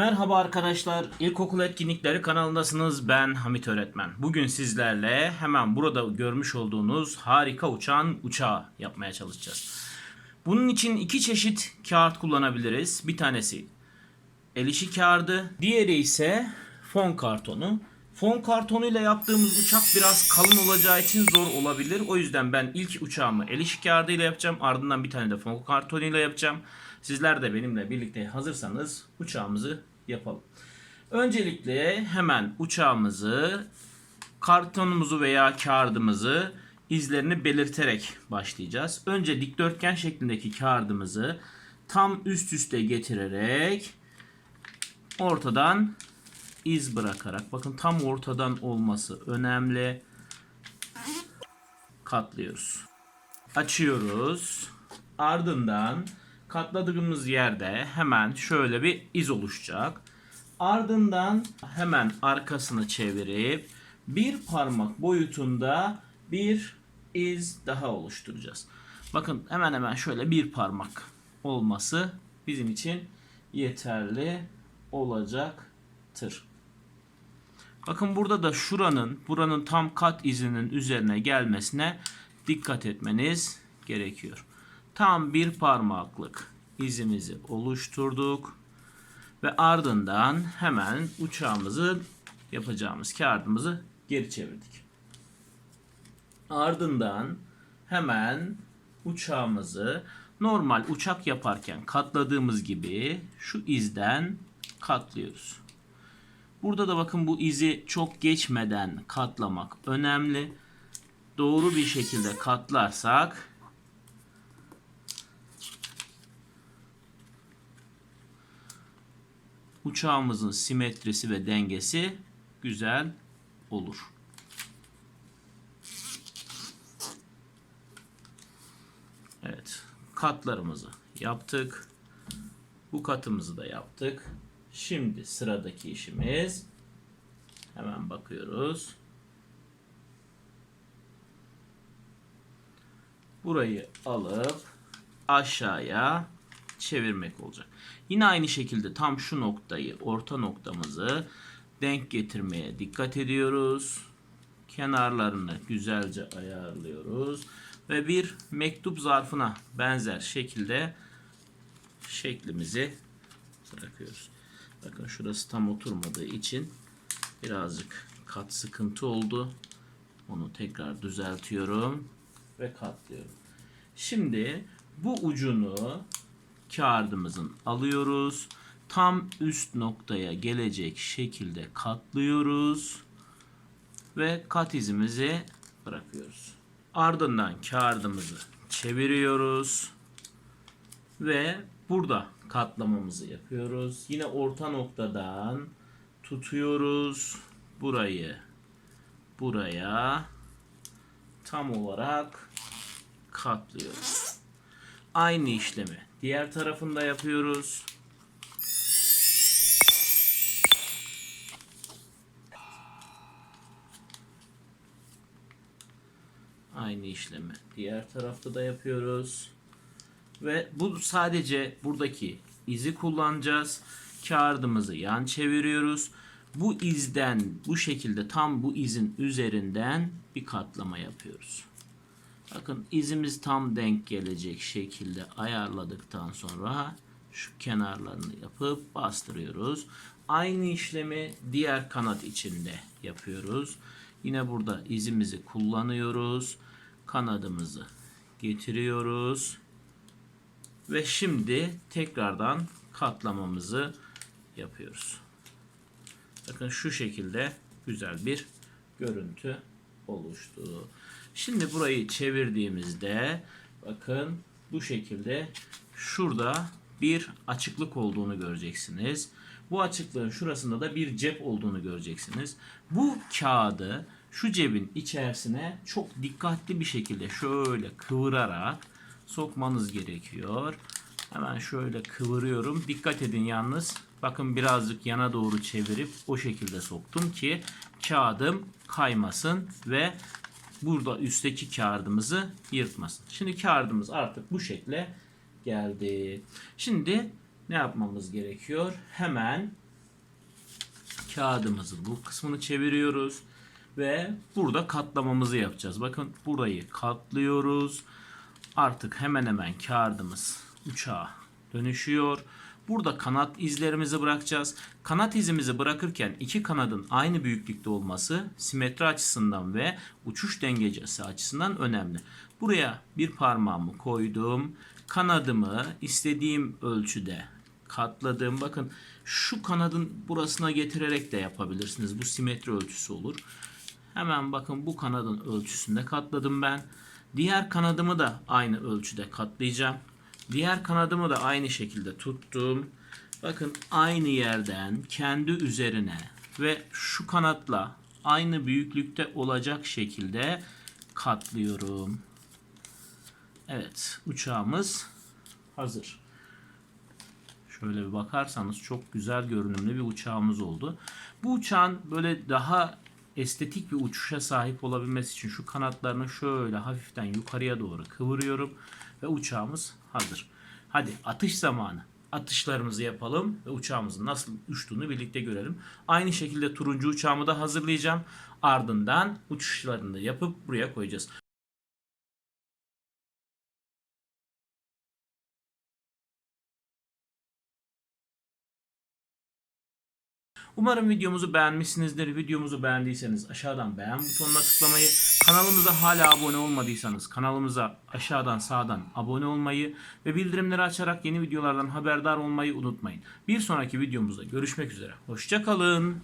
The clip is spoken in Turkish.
Merhaba arkadaşlar, İlkokul Etkinlikleri kanalındasınız. Ben Hamit Öğretmen. Bugün sizlerle hemen burada görmüş olduğunuz harika uçan uçağı yapmaya çalışacağız. Bunun için iki çeşit kağıt kullanabiliriz. Bir tanesi el işi kağıdı, diğeri ise fon kartonu. Fon kartonuyla yaptığımız uçak biraz kalın olacağı için zor olabilir. O yüzden ben ilk uçağımı el işi kağıdıyla yapacağım. Ardından bir tane de fon kartonuyla yapacağım. Sizler de benimle birlikte hazırsanız uçağımızı yapalım. Öncelikle hemen uçağımızı, kartonumuzu veya kağıdımızı izlerini belirterek başlayacağız. Önce dikdörtgen şeklindeki kağıdımızı tam üst üste getirerek ortadan iz bırakarak, bakın tam ortadan olması önemli, katlıyoruz. Açıyoruz. Ardından katladığımız yerde hemen şöyle bir iz oluşacak. Ardından hemen arkasını çevirip bir parmak boyutunda bir iz daha oluşturacağız. Bakın hemen hemen şöyle bir parmak olması bizim için yeterli olacaktır. Bakın burada da buranın tam kat izinin üzerine gelmesine dikkat etmeniz gerekiyor. Tam bir parmaklık izimizi oluşturduk ve ardından hemen uçağımızı yapacağımız kağıdımızı geri çevirdik. Ardından hemen uçağımızı normal uçak yaparken katladığımız gibi şu izden katlıyoruz. Burada da bakın bu izi çok geçmeden katlamak önemli. Doğru bir şekilde katlarsak uçağımızın simetrisi ve dengesi güzel olur. Evet, katlarımızı yaptık. Bu katımızı da yaptık. Şimdi sıradaki işimiz, hemen bakıyoruz. Burayı alıp aşağıya çevirmek olacak. Yine aynı şekilde tam şu noktayı, orta noktamızı denk getirmeye dikkat ediyoruz. Kenarlarını güzelce ayarlıyoruz ve bir mektup zarfına benzer şekilde şeklimizi bırakıyoruz. Bakın şurası tam oturmadığı için birazcık kat sıkıntı oldu. Onu tekrar düzeltiyorum ve katlıyorum. Şimdi bu ucunu kağıdımızın alıyoruz. Tam üst noktaya gelecek şekilde katlıyoruz ve kat izimizi bırakıyoruz. Ardından kağıdımızı çeviriyoruz ve burada katlamamızı yapıyoruz. Yine orta noktadan tutuyoruz. Burayı buraya tam olarak katlıyoruz. Aynı işlemi diğer tarafında yapıyoruz. Aynı işlemi diğer tarafta da yapıyoruz. Ve bu sadece buradaki izi kullanacağız. Kağıdımızı yan çeviriyoruz. Bu izden bu şekilde tam bu izin üzerinden bir katlama yapıyoruz. Bakın izimiz tam denk gelecek şekilde ayarladıktan sonra şu kenarlarını yapıp bastırıyoruz. Aynı işlemi diğer kanat içinde yapıyoruz. Yine burada izimizi kullanıyoruz. Kanadımızı getiriyoruz. Ve şimdi tekrardan katlamamızı yapıyoruz. Bakın şu şekilde güzel bir görüntü oluştu. Şimdi burayı çevirdiğimizde bakın bu şekilde şurada bir açıklık olduğunu göreceksiniz. Bu açıklığın şurasında da bir cep olduğunu göreceksiniz. Bu kağıdı şu cebin içerisine çok dikkatli bir şekilde şöyle kıvırarak sokmanız gerekiyor. Hemen şöyle kıvırıyorum. Dikkat edin yalnız. Bakın birazcık yana doğru çevirip o şekilde soktum ki kağıdım kaymasın ve burada üstteki kağıdımızı yırtmasın. Şimdi kağıdımız artık bu şekle geldi. Şimdi ne yapmamız gerekiyor? Hemen kağıdımızın bu kısmını çeviriyoruz. Ve burada katlamamızı yapacağız. Bakın burayı katlıyoruz. Artık hemen hemen kağıdımız uçağa dönüşüyor. Burada kanat izlerimizi bırakacağız. Kanat izimizi bırakırken iki kanadın aynı büyüklükte olması simetri açısından ve uçuş dengecesi açısından önemli. Buraya bir parmağımı koydum. Kanadımı istediğim ölçüde katladım. Bakın şu kanadın burasına getirerek de yapabilirsiniz. Bu simetri ölçüsü olur. Hemen bakın bu kanadın ölçüsünde katladım ben. Diğer kanadımı da aynı ölçüde katlayacağım. Diğer kanadımı da aynı şekilde tuttum. Bakın aynı yerden kendi üzerine ve şu kanatla aynı büyüklükte olacak şekilde katlıyorum. Evet, uçağımız hazır. Şöyle bir bakarsanız çok güzel görünümlü bir uçağımız oldu. Bu uçağın böyle daha estetik bir uçuşa sahip olabilmesi için şu kanatlarını şöyle hafiften yukarıya doğru kıvırıyorum ve uçağımız hazır. Hadi atış zamanı. Atışlarımızı yapalım ve uçağımızın nasıl uçtuğunu birlikte görelim. Aynı şekilde turuncu uçağımı da hazırlayacağım. Ardından uçuşlarını da yapıp buraya koyacağız. Umarım videomuzu beğenmişsinizdir. Videomuzu beğendiyseniz aşağıdan beğen butonuna tıklamayı, kanalımıza hala abone olmadıysanız kanalımıza aşağıdan sağdan abone olmayı ve bildirimleri açarak yeni videolardan haberdar olmayı unutmayın. Bir sonraki videomuzda görüşmek üzere. Hoşça kalın.